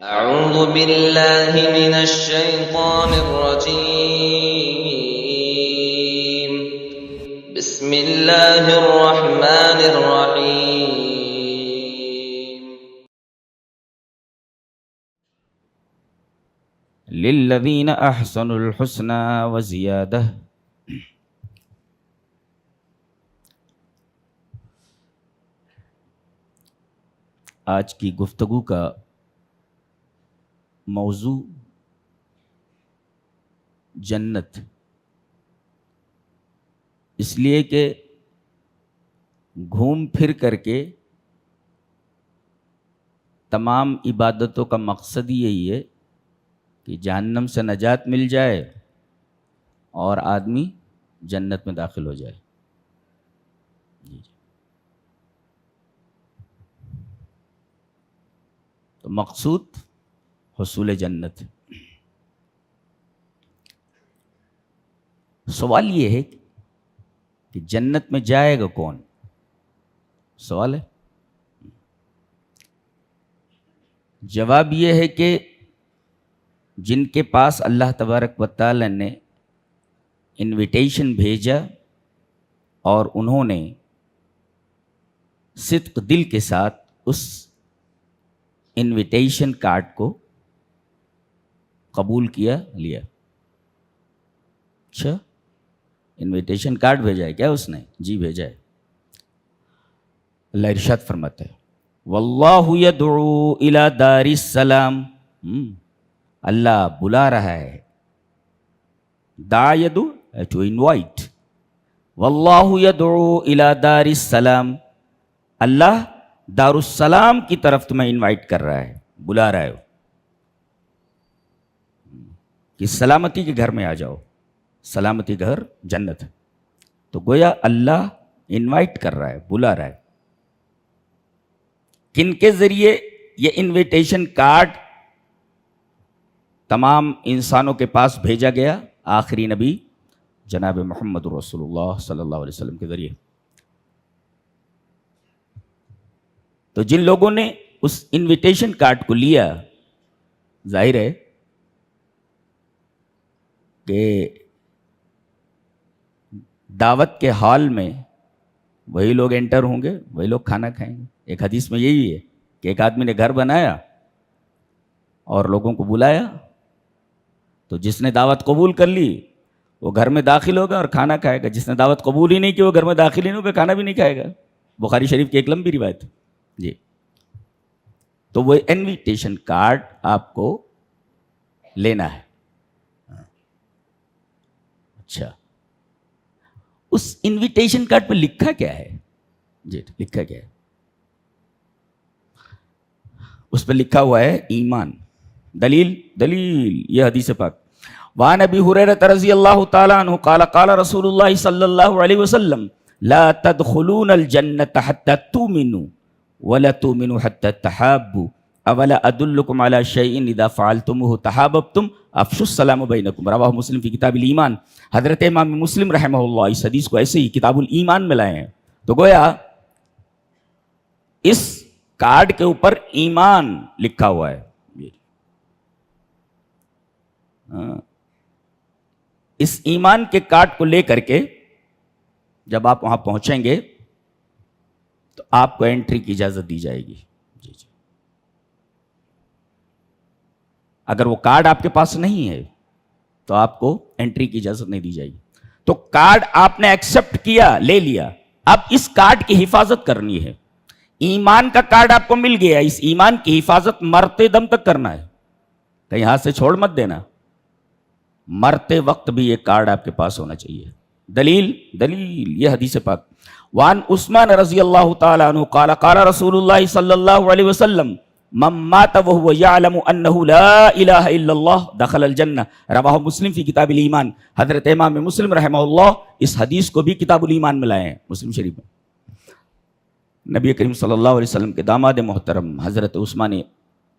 أعوذ بالله من الشيطان الرجيم. بسم الله الرحمن الرحيم. للذین احسنوا الحسنى وزیادہ. آج کی گفتگو کا موضوع جنت، اس لیے کہ گھوم پھر کر کے تمام عبادتوں کا مقصد یہی ہے کہ جہنم سے نجات مل جائے اور آدمی جنت میں داخل ہو جائے. تو مقصود حصول جنت. سوال یہ ہے کہ جنت میں جائے گا کون؟ سوال ہے. جواب یہ ہے کہ جن کے پاس اللہ تبارک و تعالی نے انویٹیشن بھیجا اور انہوں نے صدق دل کے ساتھ اس انویٹیشن کارڈ کو قبول کیا، لیا. اچھا، انویٹیشن کارڈ بھیجا ہے کیا اس نے؟ جی بھیجا ہے. اللہ ارشاد فرماتا ہے واللہ یدعو الی دار السلام. اللہ بلا رہا ہے. دعا یدعو ٹو انوائٹ. واللہ یدعو الی دار السلام. اللہ دار السلام کی طرف تمہیں انوائٹ کر رہا ہے، بلا رہا ہے کہ سلامتی کے گھر میں آ جاؤ. سلامتی گھر جنت. تو گویا اللہ انوائٹ کر رہا ہے، بلا رہا ہے. کن کے ذریعے یہ انویٹیشن کارڈ تمام انسانوں کے پاس بھیجا گیا؟ آخری نبی جناب محمد رسول اللہ صلی اللہ علیہ وسلم کے ذریعے. تو جن لوگوں نے اس انویٹیشن کارڈ کو لیا، ظاہر ہے کہ دعوت کے ہال میں وہی لوگ انٹر ہوں گے، وہی لوگ کھانا کھائیں گے. ایک حدیث میں یہی ہے کہ ایک آدمی نے گھر بنایا اور لوگوں کو بلایا، تو جس نے دعوت قبول کر لی وہ گھر میں داخل ہوگا اور کھانا کھائے گا. جس نے دعوت قبول ہی نہیں کی وہ گھر میں داخل ہی نہیں ہوگا، کھانا بھی نہیں کھائے گا. بخاری شریف کی ایک لمبی روایت ہے. جی، تو وہ انویٹیشن کارڈ آپ کو لینا ہے. اچھا، اس انویٹیشن کارڈ پہ لکھا کیا ہے؟ جی لکھا کیا ہے؟ اس پہ لکھا ہوا ہے ایمان. دلیل یہ حدیث پاک. وعن ابی ہریرہ رضی اللہ تعالی عنہ قال قال رسول اللہ صلی اللہ علیہ وسلم لا تدخلون الجنة حتى تؤمنوا ولا تؤمنوا حتى تحابوا اولا ادلکم علی شیء اذا فعلتموه تحاببتم افشوا السلام بینکم. رواہ مسلم فی کتاب الایمان. حضرت امام مسلم رحمہ اللہ اس حدیث کو ایسے ہی کتاب الایمان میں لائے ہیں. تو گویا اس کارڈ کے اوپر ایمان لکھا ہوا ہے. اس ایمان کے کارڈ کو لے کر کے جب آپ وہاں پہنچیں گے تو آپ کو انٹری کی اجازت دی جائے گی. جی جی. اگر وہ کارڈ آپ کے پاس نہیں ہے تو آپ کو انٹری کی اجازت نہیں دی جائے گی. تو کارڈ آپ نے ایکسپٹ کیا، لے لیا. اب اس کارڈ کی حفاظت کرنی ہے. ایمان کا کارڈ آپ کو مل گیا، اس ایمان کی حفاظت مرتے دم تک کرنا ہے. کہیں ہاتھ سے چھوڑ مت دینا. مرتے وقت بھی یہ کارڈ آپ کے پاس ہونا چاہیے. دلیل یہ حدیث پاک. وعن عثمان رضی اللہ تعالی عنہ قال قال رسول اللہ صلی اللہ علیہ وسلم من مات وهو يعلم انه لا الہ الا اللہ دخل الجنہ. رواہ مسلم فی کتاب الایمان. حضرت امام مسلم رحمہ اللہ اس حدیث کو بھی کتاب الایمان میں لائے ہیں، مسلم شریف میں. نبی کریم صلی اللہ علیہ وسلم کے داماد محترم حضرت عثمان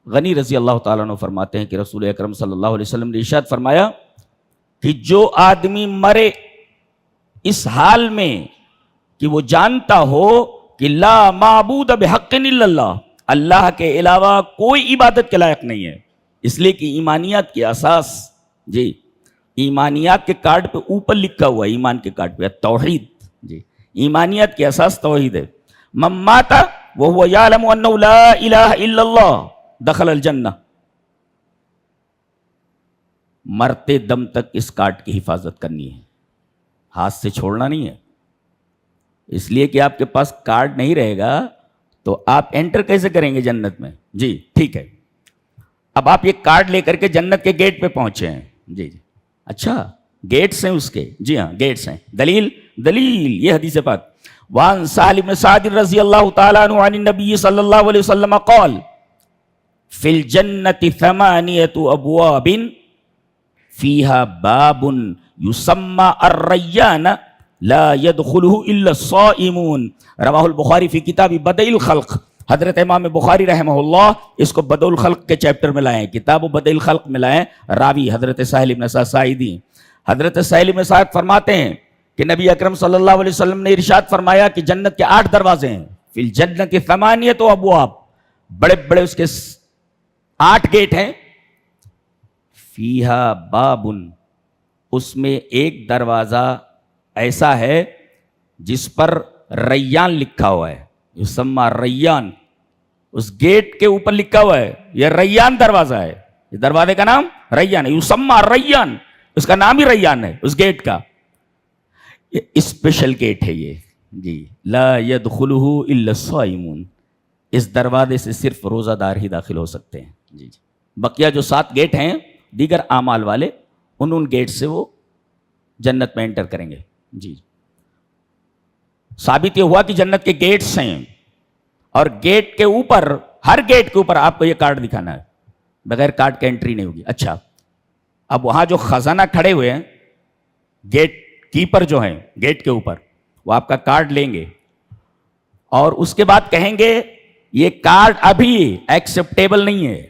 غنی رضی اللہ تعالیٰ عنہ فرماتے ہیں کہ رسول اکرم صلی اللہ علیہ وسلم نے ارشاد فرمایا کہ جو آدمی مرے اس حال میں کہ وہ جانتا ہو کہ لا معبود بحق الا اللہ، اللہ کے علاوہ کوئی عبادت کے لائق نہیں ہے. اس لیے کہ ایمانیات کی اساس، جی ایمانیات کے کارڈ پہ اوپر لکھا ہوا ہے، ایمان کے کارڈ پہ توحید. جی ایمانیات کی اساس توحید ہے. من مات وهو يعلم انه لا الہ الا اللہ دخل الجنہ. مرتے دم تک اس کارڈ کی حفاظت کرنی ہے، ہاتھ سے چھوڑنا نہیں ہے. اس لیے کہ آپ کے پاس کارڈ نہیں رہے گا تو آپ انٹر کیسے کریں گے جنت میں؟ جی ٹھیک ہے. اب آپ یہ کارڈ لے کر کے جنت کے گیٹ پہ پہنچے ہیں. جی جی اچھا گیٹس ہیں اس کے؟ جی ہاں گیٹس ہیں. دلیل یہ حدیث پاک. وعن سہل بن سعد رضی اللہ تعالیٰ عنہ عن النبی صلی اللہ علیہ وسلم قال فی الجنت ثمانیۃ ابواب فیہا باب یسمى الریان لا يدخلہ الا الصائمون. رواہ البخاری فی کتاب بدء الخلق. حضرت امام بخاری رحمہ اللہ اس کو بدء الخلق کے چیپٹر میں لائیں، کتاب بدء الخلق میں لائیں. راوی حضرت سہل بن سعد ساعدی. حضرت سہل بن سعد فرماتے ہیں کہ نبی اکرم صلی اللہ علیہ وسلم نے ارشاد فرمایا کہ جنت کے 8 دروازے ہیں. فی الجنت ثمانیۃ ابواب، بڑے بڑے اس کے 8 گیٹ ہیں. فیہا باب، اس میں ایک دروازہ ایسا ہے جس پر ریان لکھا ہوا ہے. یسمى ریان، اس گیٹ کے اوپر لکھا ہوا ہے یہ ریان دروازہ ہے. یہ دروازے کا نام ریان ہے. یسمى ریان، اس کا نام ہی ریان ہے اس گیٹ کا. یہ اسپیشل گیٹ ہے یہ. جی لا يدخلہ الا الصائمون. اس دروازے سے صرف روزہ دار ہی داخل ہو سکتے ہیں. جی جی بقیہ جو 7 گیٹ ہیں دیگر اعمال والے ان گیٹ سے وہ جنت میں انٹر کریں گے. جی ثابت یہ ہوا کہ جنت کے گیٹس ہیں اور گیٹ کے اوپر، ہر گیٹ کے اوپر آپ کو یہ کارڈ دکھانا ہے، بغیر کارڈ کے انٹری نہیں ہوگی. اچھا اب وہاں جو خزانہ کھڑے ہوئے ہیں گیٹ کیپر جو ہیں گیٹ کے اوپر، وہ آپ کا کارڈ لیں گے اور اس کے بعد کہیں گے یہ کارڈ ابھی ایکسیپٹیبل نہیں ہے،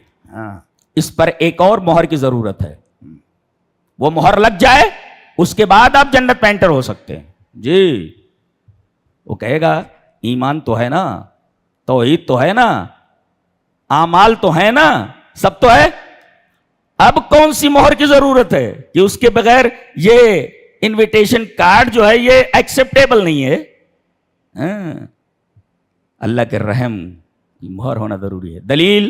اس پر ایک اور مہر کی ضرورت ہے. وہ مہر لگ جائے اس کے بعد آپ جنت میں انٹر ہو سکتے ہیں. جی وہ کہے گا ایمان تو ہے نا، توحید تو ہے نا، اعمال تو ہے نا، سب تو ہے، اب کون سی مہر کی ضرورت ہے کہ اس کے بغیر یہ انویٹیشن کارڈ جو ہے یہ ایکسیپٹیبل نہیں ہے. اللہ کے رحم کی مہر ہونا ضروری ہے. دلیل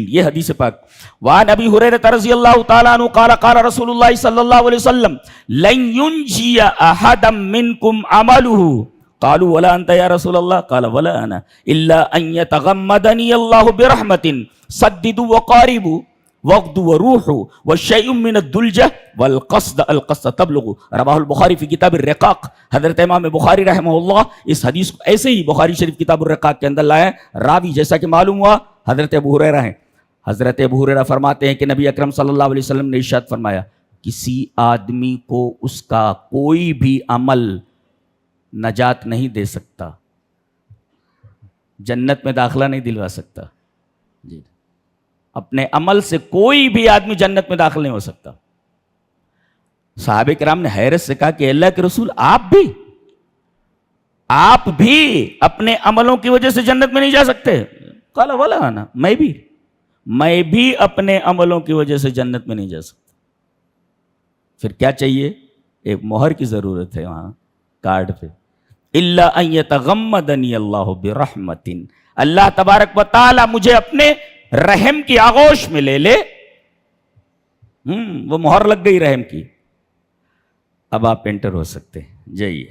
یہ حدیث پاک. وعن ابی ہریرہ رضی اللہ تعالیٰ عنہ قال قال رسول اللہ صلی اللہ علیہ وسلم لن ينجی احدا منکم عملہ. قالوا ولا انت یا رسول اللہ قال ولا انا الا ان يتغمدنی اللہ برحمت سددوا وقاربوا وقد وروح والشیء من الدلجہ والقصد القصد تبلغ. رواہ البخاری فی کتاب الرقاق. حضرت امام بخاری رحمہ اللہ اس حدیث کو ایسے ہی بخاری شریف کتاب الرقاق کے اندر لائے. راوی جیسا کہ معلوم ہوا حضرت ابو ہریرہ ہیں. حضرت ابو ہریرہ فرماتے ہیں کہ نبی اکرم صلی اللہ علیہ وسلم نے ارشاد فرمایا کسی آدمی کو اس کا کوئی بھی عمل نجات نہیں دے سکتا، جنت میں داخلہ نہیں دلوا سکتا. جی اپنے عمل سے کوئی بھی آدمی جنت میں داخل نہیں ہو سکتا. صحابہ کرام نے حیرت سے کہا کہ اللہ کے رسول آپ بھی اپنے عملوں کی وجہ سے جنت میں نہیں جا سکتے؟ قال ولا انا، میں بھی اپنے عملوں کی وجہ سے جنت میں نہیں جا سکتا. پھر کیا چاہیے؟ ایک مہر کی ضرورت ہے وہاں کارڈ پہ. الا ان یتغمدنی اللہ برحمت، اللہ تبارک و تعالی مجھے اپنے رحم کی آغوش میں لے لے. وہ مہر لگ گئی رحم کی، اب آپ انٹر ہو سکتے ہیں. جائیے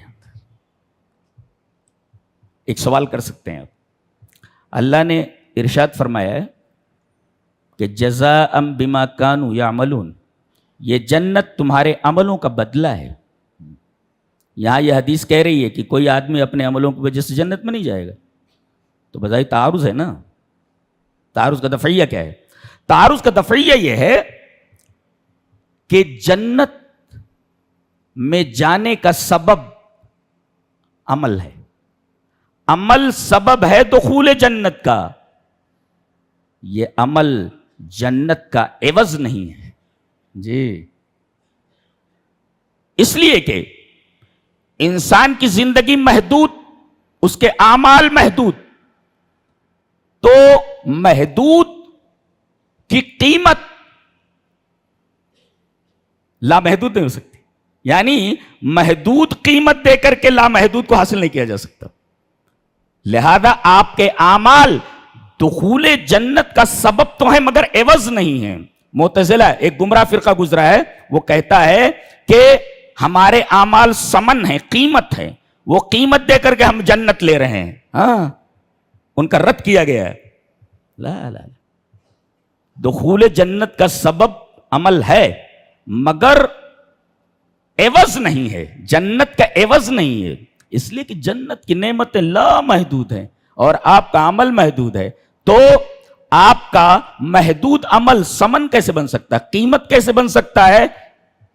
ایک سوال کر سکتے ہیں آپ. اللہ نے ارشاد فرمایا ہے کہ جزاء بما کانوا یعملون، یہ جنت تمہارے عملوں کا بدلہ ہے. یہاں یہ حدیث کہہ رہی ہے کہ کوئی آدمی اپنے عملوں کی وجہ سے جنت میں نہیں جائے گا، تو بظاہر تعارض ہے نا. تعارض کا دفعیہ کیا ہے؟ تعارض کا دفعیہ یہ ہے کہ جنت میں جانے کا سبب عمل ہے، عمل سبب ہے دخول جنت کا. یہ عمل جنت کا عوض نہیں ہے. جی اس لیے کہ انسان کی زندگی محدود، اس کے اعمال محدود، تو محدود کی قیمت لامحدود نہیں ہو سکتی. یعنی محدود قیمت دے کر کے لامحدود کو حاصل نہیں کیا جا سکتا. لہذا آپ کے اعمال دخول جنت کا سبب تو ہے مگر عوض نہیں ہے. معتزلہ ایک گمراہ فرقہ گزرا ہے, وہ کہتا ہے کہ ہمارے اعمال ثمن ہے, قیمت ہے, وہ قیمت دے کر کے ہم جنت لے رہے ہیں. ہاں, ان کا رد کیا گیا ہے. لا لا لا, دخول جنت کا سبب عمل ہے مگر عوض نہیں ہے, جنت کا عوض نہیں ہے. اس لیے کہ جنت کی نعمتیں لامحدود ہیں اور آپ کا عمل محدود ہے. تو آپ کا محدود عمل ثمن کیسے بن سکتا ہے, قیمت کیسے بن سکتا ہے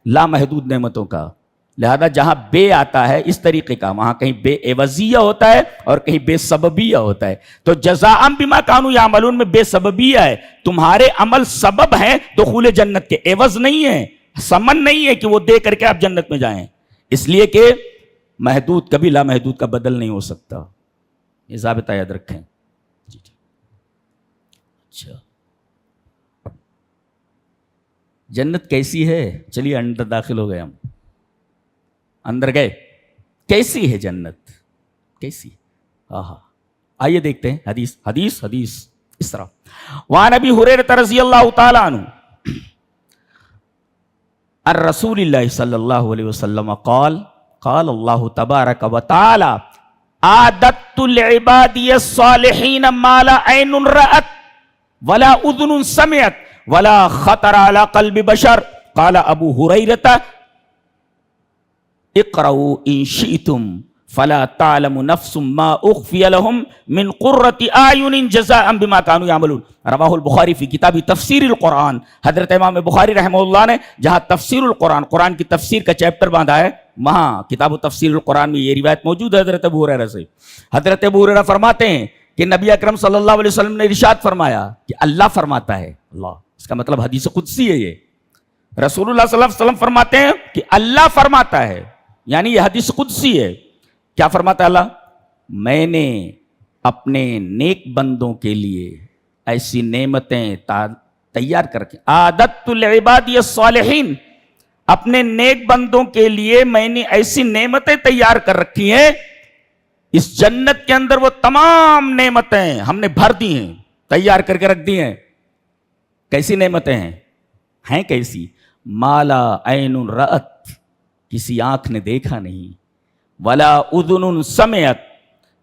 لامحدود نعمتوں کا. لہذا جہاں بے آتا ہے اس طریقے کا, وہاں کہیں بے عوضیہ ہوتا ہے اور کہیں بے سببیہ ہوتا ہے. تو جزاء بما کانوا یعملون میں بے سببیہ ہے, تمہارے عمل سبب ہیں دخول جنت کے, عوض نہیں ہے, ثمن نہیں ہے کہ وہ دے کر کے آپ جنت میں جائیں. اس لیے کہ محدود کبھی لامحدود کا بدل نہیں ہو سکتا. یہ ضابطہ یاد رکھیں. اچھا, جنت کیسی ہے؟ چلیے اندر داخل ہو گئے, ہم اندر گئے. کیسی ہے جنت, کیسی؟ آئیے دیکھتے ہیں حدیث حدیث حدیث اس طرح. وعن ابی ہریرہ رضی اللہ تعالی عنہ الرسول اللہ صلی اللہ علیہ وسلم قال قال اللہ تبارک و تعالی اعددت لعبادی الصالحین ما لا عین رأت ولا اذن سمعت ولا خطر على قلب بشر. قال ابو ہریرہ اقرؤوا ان شئتم فلا تعلم نفس ما اخفی لهم من قرۃ اعین جزاء بما كانوا يعملون. رواہ البخاری فی کتاب تفسیر القرآن. حضرت امام بخاری رحمہ اللہ نے جہاں تفسیر القرآن, قرآن کی تفسیر کا چیپٹر باندھا ہے, وہاں کتاب تفسیر القرآن میں یہ روایت موجود ہے حضرت ابو ہریرہ سے. حضرت ابو ہریرہ فرماتے ہیں کہ نبی اکرم صلی اللہ علیہ وسلم نے ارشاد فرمایا کہ اللہ فرماتا ہے. اللہ, اس کا مطلب حدیث قدسی ہے. یہ رسول اللہ صلی اللہ علیہ وسلم فرماتے ہیں کہ اللہ فرماتا ہے, یعنی یہ حدیث قدسی ہے. کیا فرماتا ہے اللہ؟ میں نے اپنے نیک بندوں کے لیے ایسی نعمتیں تیار کر کے, اعددت لعبادی الصالحین, اپنے نیک بندوں کے لیے میں نے ایسی نعمتیں تیار کر رکھی ہیں. اس جنت کے اندر وہ تمام نعمتیں ہم نے بھر دی ہیں, تیار کر کے رکھ دی ہیں. کیسی نعمتیں ہیں کیسی؟ مالا عین رأت, کسی آنکھ نے دیکھا نہیں, ولا اذن سمعت,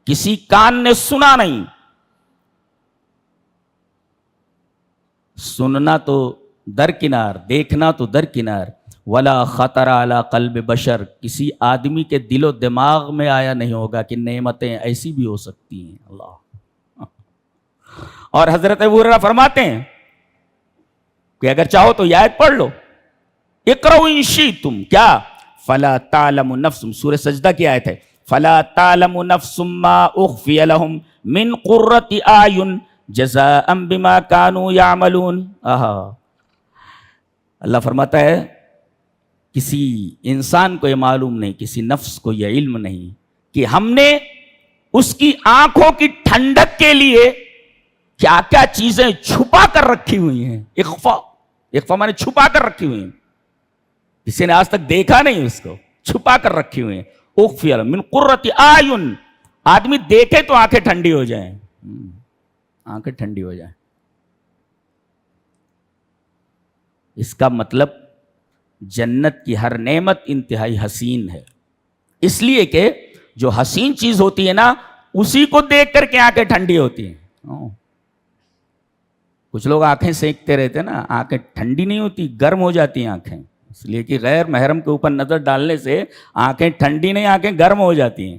کسی کان نے سنا نہیں. سننا تو درکنار, دیکھنا تو درکنار. ولا خطر علی قلب بشر, کسی آدمی کے دل و دماغ میں آیا نہیں ہوگا کہ نعمتیں ایسی بھی ہو سکتی ہیں. اللہ. اور حضرت ابو ہریرہ فرماتے ہیں کہ اگر چاہو تو یہ آیت پڑھ لو, اقرؤوا ان شئتم, کیا فلا تعلم نفس, سورہ سجدہ کی آیت ہے, فلا تعلم نفس ما اخفی لهم من قرۃ اعین جزاء بما كانوا يعملون. اللہ فرماتا ہے کسی انسان کو یہ معلوم نہیں, کسی نفس کو یہ علم نہیں کہ ہم نے اس کی آنکھوں کی ٹھنڈک کے لیے کیا کیا چیزیں چھپا کر رکھی ہوئی ہیں. اخفا مانے چھپا کر رکھی ہوئی ہیں, کسی نے آج تک دیکھا نہیں, اس کو چھپا کر رکھی ہوئی ہیں. اخفی من قرۃ اعین, آدمی دیکھے تو آنکھیں ٹھنڈی ہو جائیں, آنکھیں ٹھنڈی ہو جائیں. اس کا مطلب جنت کی ہر نعمت انتہائی حسین ہے, اس لیے کہ جو حسین چیز ہوتی ہے نا اسی کو دیکھ کر کے آنکھیں ٹھنڈی ہوتی ہیں. کچھ لوگ آنکھیں سینکتے رہتے ہیں نا, آنکھیں ٹھنڈی نہیں ہوتی, گرم ہو جاتی ہیں آنکھیں, اس لیے کہ غیر محرم کے اوپر نظر ڈالنے سے آنکھیں ٹھنڈی نہیں, آنکھیں گرم ہو جاتی ہیں.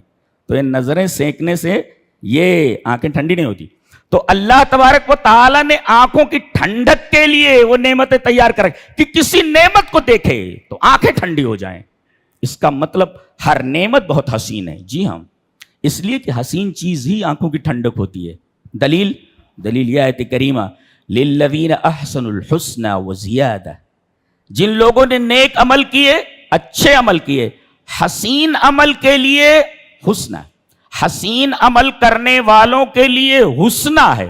تو یہ نظریں سینکنے سے یہ آنکھیں ٹھنڈی نہیں ہوتی. تو اللہ تبارک و تعالیٰ نے آنکھوں کی ٹھنڈک کے لیے وہ نعمتیں تیار کر کہ کسی نعمت کو دیکھے تو آنکھیں ٹھنڈی ہو جائیں. اس کا مطلب ہر نعمت بہت حسین ہے. جی ہاں, اس لیے کہ حسین چیز ہی آنکھوں کی ٹھنڈک ہوتی ہے. دلیل یہ آیت کریمہ للذین احسنوا الحسنى وزیادہ, جن لوگوں نے نیک عمل کیے, اچھے عمل کیے, حسین عمل کے لیے حسنہ, حسین عمل کرنے والوں کے لیے حسنہ ہے.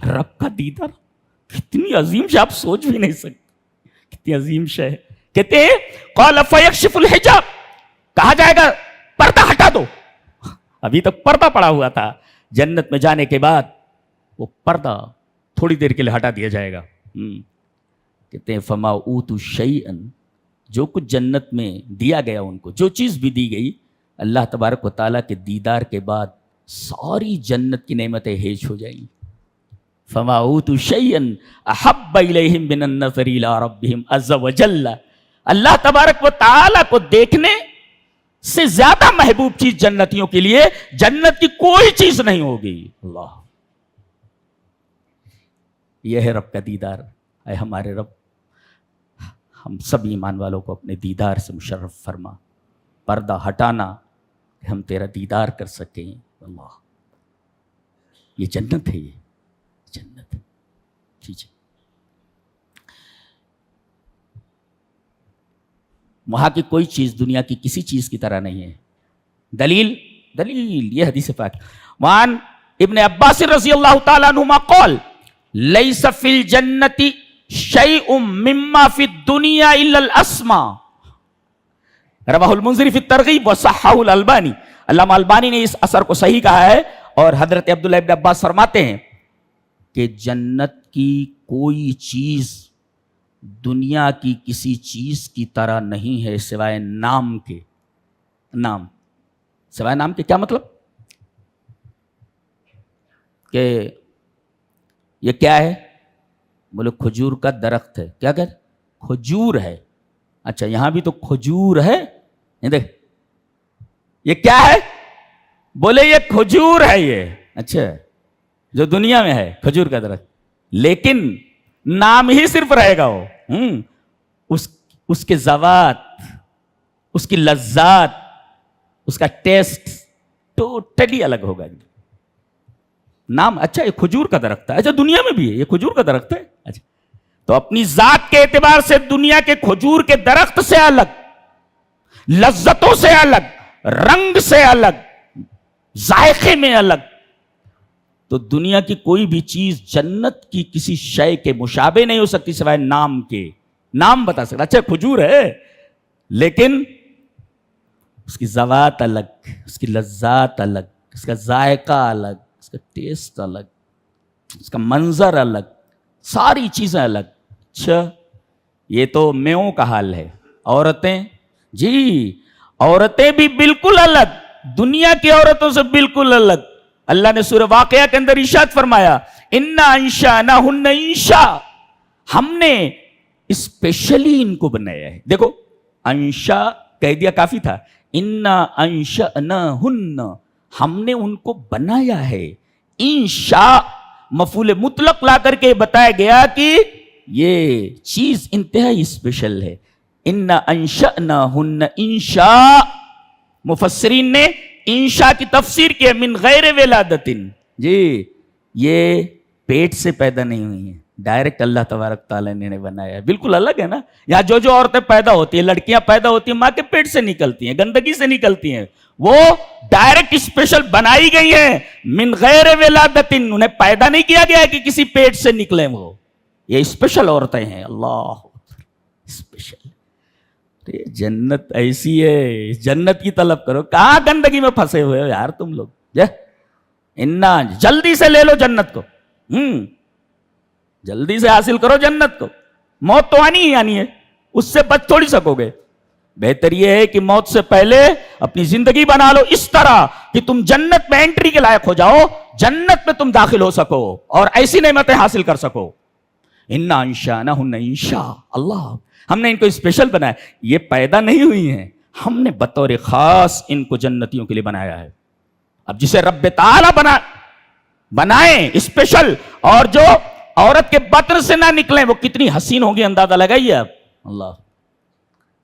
رب کا دیدار کتنی عظیم شے، آپ سوچ بھی نہیں سکتے کتنی عظیم شے ہے. کہتے ہیں قال فیکشف الحجاب، کہا جائے گا پردہ ہٹا دو. ابھی تک پردہ پڑا ہوا تھا، جنت میں جانے کے بعد وہ پردہ تھوڑی دیر کے لیے ہٹا دیا جائے گا. کہتے ہیں فما اوتوا شیئا، جو کچھ جنت میں دیا گیا ان کو، جو چیز بھی دی گئی، اللہ تبارک و تعالیٰ کے دیدار کے بعد ساری جنت کی نعمتیں ہیج ہو جائیں گی. فما اوتوا شیئا احب الیہم من النظر الی ربہم عز وجل، اللہ تبارک و تعالیٰ کو دیکھنے سے زیادہ محبوب چیز جنتیوں کے لیے جنت کی کوئی چیز نہیں ہوگی. اللہ، یہ ہے رب کا دیدار. اے ہمارے رب، ہم سب ایمان والوں کو اپنے دیدار سے مشرف فرما. پردہ ہٹانا کہ ہم تیرا دیدار کر سکیں. اللہ، یہ جنت ہے، یہ جنت. ٹھیک ہے، وہاں کی کوئی چیز دنیا کی کسی چیز کی طرح نہیں ہے. دلیل یہ حدیث پاک وان ابن عباس رضی اللہ تعالیٰ عنہما قال لیس فی الجنت شیء مما فی الدنیا الا الاسماء، رواہ المنذری فی الترغیب وصححہ الالبانی. علامہ البانی نے اس اثر کو صحیح کہا ہے، اور حضرت عبداللہ ابن عباس فرماتے ہیں کہ جنت کی کوئی چیز دنیا کی کسی چیز کی طرح نہیں ہے سوائے نام کے. نام، سوائے نام کے کیا مطلب؟ کہ یہ کیا ہے؟ بولے کھجور کا درخت ہے. کیا کہتے؟ کھجور ہے. اچھا، یہاں بھی تو کھجور ہے. یہ دیکھ، یہ کیا ہے؟ بولے یہ کھجور ہے. یہ اچھا، جو دنیا میں ہے کھجور کا درخت، لیکن نام ہی صرف رہے گا. وہ اس کے ذوات، اس کی لذات، اس کا ٹیسٹ ٹوٹلی الگ ہوگا. نام اچھا یہ کھجور کا درخت ہے. اچھا، دنیا میں بھی ہے یہ کھجور کا درخت ہے. اچھا، تو اپنی ذات کے اعتبار سے دنیا کے کھجور کے درخت سے الگ، لذتوں سے الگ، رنگ سے الگ، ذائقے میں الگ. تو دنیا کی کوئی بھی چیز جنت کی کسی شے کے مشابہ نہیں ہو سکتی سوائے نام کے. نام بتا سکتا، اچھا کھجور ہے، لیکن اس کی ذوات الگ، اس کی لذات الگ، اس کا ذائقہ الگ، اس کا ٹیسٹ الگ، اس کا منظر الگ، ساری چیزیں الگ. اچھا، یہ تو میوں کا حال ہے. عورتیں، جی عورتیں بھی بالکل الگ، دنیا کی عورتوں سے بالکل الگ. اللہ نے سورہ واقعہ کے اندر ارشاد فرمایا انا انشأناہن انشاء، ہم نے اسپیشلی ان کو بنایا ہے. دیکھو، انشاء کہہ دیا کافی تھا. انا انشأناہن، ہم نے ان کو بنایا ہے. انشاء مفعول مطلق لا کر کے بتایا گیا کہ یہ چیز انتہائی اسپیشل ہے. انا انشأناہن انشاء، مفسرین نے انشاء کی تفسیر کی من غیر ولادت. جی، یہ پیٹ سے پیدا نہیں ہوئی ہیں، ڈائریکٹ اللہ تبارک تعالیٰ نے بنایا ہے. بالکل الگ ہے نا. یہاں جو عورتیں پیدا ہوتی ہیں، لڑکیاں پیدا ہوتی ہیں، ماں کے پیٹ سے نکلتی ہیں، گندگی سے نکلتی ہیں. وہ ڈائریکٹ اسپیشل بنائی گئی ہیں من غیر ولادت، انہیں پیدا نہیں کیا گیا کہ کسی پیٹ سے نکلیں. وہ یہ اسپیشل عورتیں ہیں. اللہ اسپیشل. جنت ایسی ہے، جنت کی طلب کرو. کہاں گندگی میں پھنسے ہوئے ہو یار تم لوگ. انا جلدی سے لے لو جنت کو، جلدی سے حاصل کرو جنت کو. موت تو آنی ہی آنی ہے، اس سے بچ تھوڑی سکو گے. بہتر یہ ہے کہ موت سے پہلے اپنی زندگی بنا لو اس طرح کہ تم جنت میں انٹری کے لائق ہو جاؤ، جنت میں تم داخل ہو سکو اور ایسی نعمتیں حاصل کر سکو. انا انشأناہن انشاء، اللہ ہم نے ان کو اسپیشل بنایا. یہ پیدا نہیں ہوئی ہیں، ہم نے بطور خاص ان کو جنتیوں کے لیے بنایا ہے. اب جسے رب تعالی بنائیں اسپیشل، اور جو عورت کے بطن سے نہ نکلیں، وہ کتنی حسین ہوگی اندازہ لگائیے آپ. اللہ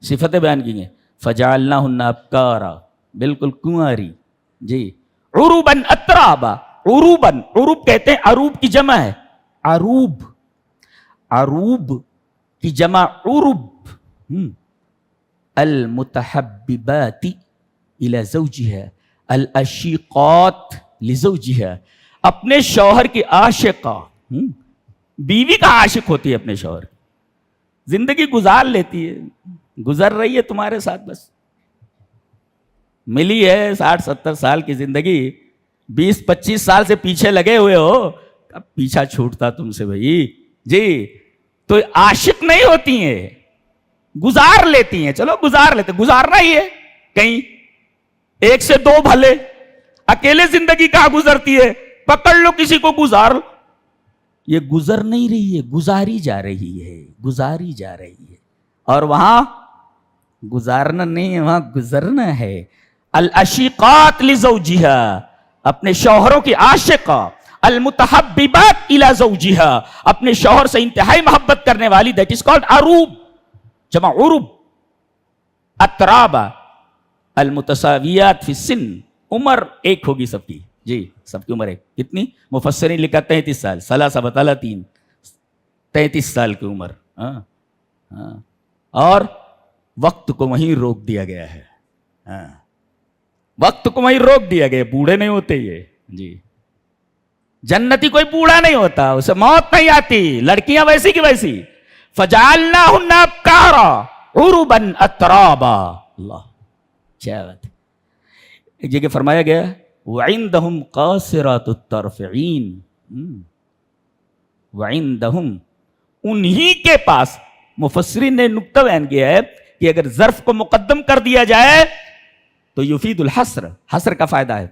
صفتیں بیان کی ہیں. فجعلناہن ابکارا، بالکل کنواری. جی، عروباً اترابا. عروباً، عروب کہتے ہیں، عروب کی جمع ہے عروب. عروب کی جمع عرب. المتحببات الى زوجها، الاشیقات لزوجها، اپنے شوہر کی عاشقہ. بیوی کا عاشق ہوتی ہے اپنے شوہر کی, زندگی گزار لیتی ہے, گزر رہی ہے تمہارے ساتھ, بس ملی ہے 60-70 سال کی زندگی, 20-25 سال سے پیچھے لگے ہوئے ہو, کب پیچھا چھوٹتا تم سے بھائی جی. تو عاشق نہیں ہوتی ہیں, گزار لیتی ہیں, چلو گزار لیتے, گزارنا ہی ہے کہیں, 1 سے 2 بھلے, اکیلے زندگی کہاں گزرتی ہے, پکڑ لو کسی کو گزار. یہ گزر نہیں رہی ہے, گزاری جا رہی ہے, گزاری جا رہی ہے. اور وہاں گزارنا نہیں ہے, وہاں گزرنا ہے. الاشقات لزوجہا, اپنے شوہروں کی عاشقہ, المتحببات الی زوجہا, اپنے شوہر سے انتہائی محبت کرنے والی, دیٹ از کالڈ عروب, جمع عروب. اترابا, المتساویات فی السن, عمر ایک ہوگی سب کی جی, سب کی عمر ایک. کتنی؟ مفسرین لکھا 33 سال, ثلاثہ بطالہ 3, 33 سال کی عمر. اور وقت کو وہیں روک دیا گیا ہے, وقت کو وہیں روک دیا گیا, بوڑھے نہیں ہوتے یہ جی. جنتی کوئی بوڑھا نہیں ہوتا, اسے موت نہیں آتی, لڑکیاں ویسی کی ویسی. فجعلناہن ابکارا عربا اترابا. اللہ کیا بات ہے. ایک جگہ فرمایا گیا وعندہم قاصرات الطرف عین, وعندہم, انہی کے پاس. مفسرین نے نکتہ بیان کیا ہے کہ اگر ظرف کو مقدم کر دیا جائے تو یفید الحصر, حصر کا فائدہ ہے.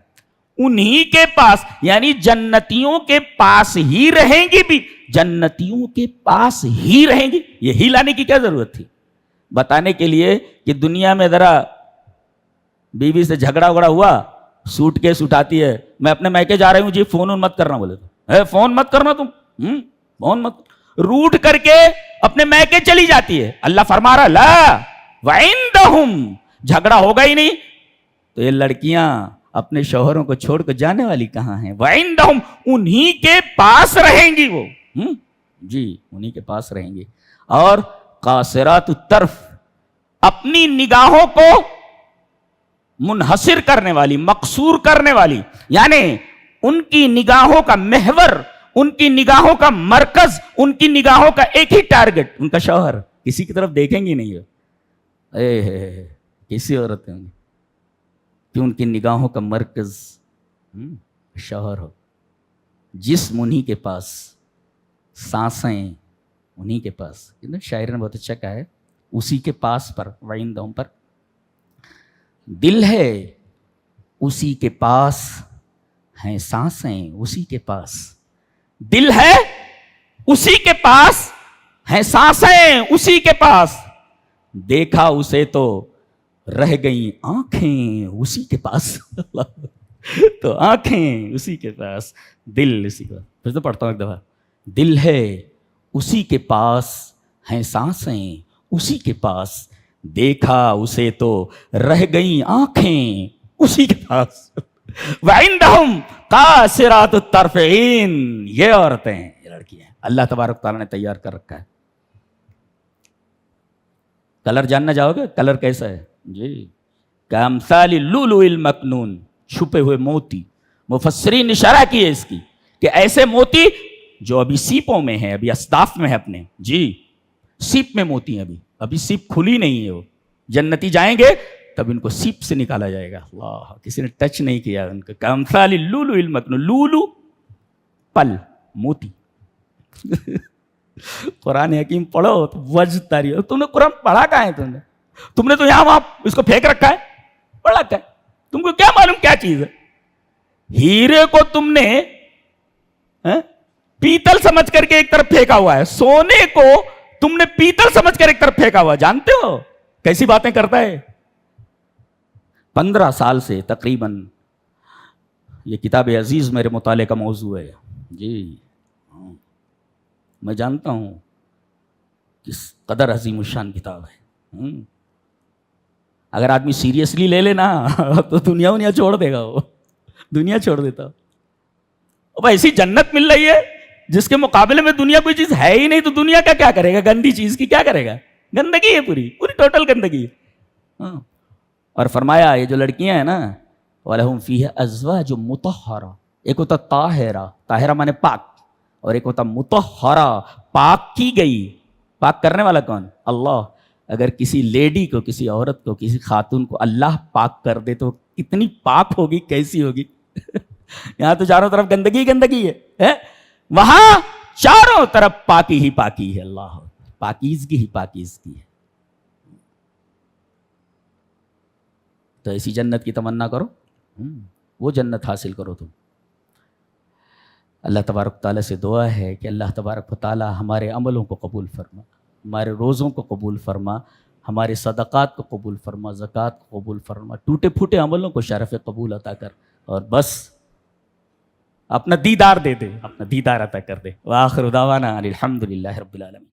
انہی کے پاس یعنی جنتیوں کے پاس ہی رہیں گی, بھی جنتیوں کے پاس ہی رہیں گی. یہ ہی لانے کی کیا ضرورت تھی؟ بتانے کے لیے کہ دنیا میں ذرا بیوی سے جھگڑا وگڑا ہوا, سوٹ کیس اٹھاتی ہے, میں اپنے میکے جا رہی ہوں جی, فون مت کرنا. بولے تو فون مت کرنا تم, فون مت, روٹ کر کے اپنے میکے چلی جاتی ہے. اللہ فرما رہا لا وعندہم, جھگڑا ہوگا ہی نہیں. تو یہ لڑکیاں اپنے شوہروں کو چھوڑ کر جانے والی کہاں ہیں؟ وعندہم, انہی کے پاس رہیں گی وہ جی, انہی کے پاس رہیں گی. اور قاصرات الطرف, اپنی نگاہوں کو منحصر کرنے والی, مقصور کرنے والی, یعنی ان کی نگاہوں کا محور, ان کی نگاہوں کا مرکز, ان کی نگاہوں کا ایک ہی ٹارگٹ, ان کا شوہر. کسی کی طرف دیکھیں گی نہیں, کسی عورت ہوں گی کہ ان کی نگاہوں کا مرکز شوہر ہو. جسم انہی کے پاس, سانسیں انہی کے پاس. شاعر نے بہت اچھا کہا ہے, اسی کے پاس پر, وعندہم پر. دل ہے اسی کے پاس, ہیں سانسیں اسی کے پاس. دل ہے اسی کے پاس, ہیں سانسیں اسی کے پاس. دیکھا اسے تو رہ گئیں آنکھیں اسی کے پاس. تو آنکھیں اسی کے پاس, دل اسی کے پاس. پھر تو پڑھتا ہوں ایک دفعہ. دل ہے اسی کے پاس, ہیں سانسیں اسی کے پاس. دیکھا اسے تو رہ گئیں آنکھیں اسی کے پاس. وعندہم قاصرات الطرف عین, یہ عورتیں, یہ لڑکیاں اللہ تبارک تعالیٰ نے تیار کر رکھا ہے. کلر جاننا چاہو گے, کلر کیسا ہے جی؟ کامثال اللؤلؤ المکنون, چھپے ہوئے موتی. مفسرین نے شرح کی ہے اس کی کہ ایسے موتی جو ابھی سیپوں میں ہیں, ابھی اسداف میں ہے اپنے جی, سیپ میں موتی ہیں, ابھی سیپ کھلی نہیں ہے. وہ جنتی جائیں گے تب ان کو سیپ سے نکالا جائے گا. اللہ, کسی نے ٹچ نہیں کیا ان کا. کامثال اللؤلؤ المکنون, لولو پل, موتی. قرآن حکیم پڑھو تو وجہ تاری. تم نے قرآن پڑھا کہاں ہے؟ تم نے تو یہاں وہاں اس کو پھینک رکھا ہے, پڑھا کہاں ہے؟ تم کو کیا معلوم کیا چیز ہے؟ ہیرے کو تم نے پیتل سمجھ کر کے ایک طرف پھینکا ہوا ہے, سونے کو تم نے پیتل سمجھ کر ایک طرف پھینکا ہوا ہے. جانتے ہو کیسی باتیں کرتا ہے؟ 15 سال سے تقریباً یہ کتاب عزیز میرے مطالعے کا موضوع ہے جی. میں جانتا ہوں کس قدر عظیم الشان کتاب ہے. اگر آدمی سیریسلی لے لینا تو دنیا چھوڑ دے گا, وہ دنیا چھوڑ دیتا. اب ایسی جنت مل رہی ہے جس کے مقابلے میں دنیا کوئی چیز ہے ہی نہیں, تو دنیا کا کیا کرے گا؟ گندی چیز کی کیا کرے گا؟ گندگی ہے, پوری ٹوٹل گندگی ہے. اور فرمایا یہ جو لڑکیاں ہیں نا, وَلَهُمْ فِيهَا أَزْوَاجٌ مُطَهَّرَةٌ, ایک ہوتا طاہرہ, طاہرہ مانے پاک, اور ایک ہوتا مطہرہ، پاک کی گئی. پاک کرنے والا کون؟ اللہ. اگر کسی لیڈی کو، کسی عورت کو، کسی خاتون کو اللہ پاک کر دے تو کتنی پاک ہوگی، کیسی ہوگی؟ یہاں تو چاروں طرف گندگی گندگی ہے، وہاں چاروں طرف پاکی ہی پاکی ہے. اللہ، پاکیزگی ہی پاکیزگی ہے. تو ایسی جنت کی تمنا کرو، وہ جنت حاصل کرو تم. اللہ تبارک تعالیٰ سے دعا ہے کہ اللہ تبارک و تعالیٰ ہمارے عملوں کو قبول فرما، ہمارے روزوں کو قبول فرما، ہمارے صدقات کو قبول فرما، زکوٰۃ کو قبول فرما، ٹوٹے پھوٹے عملوں کو شرف قبول عطا کر، اور بس اپنا دیدار دے دے، اپنا دیدار عطا کر دے. وآخر دعوانا الحمدللہ رب العالمین.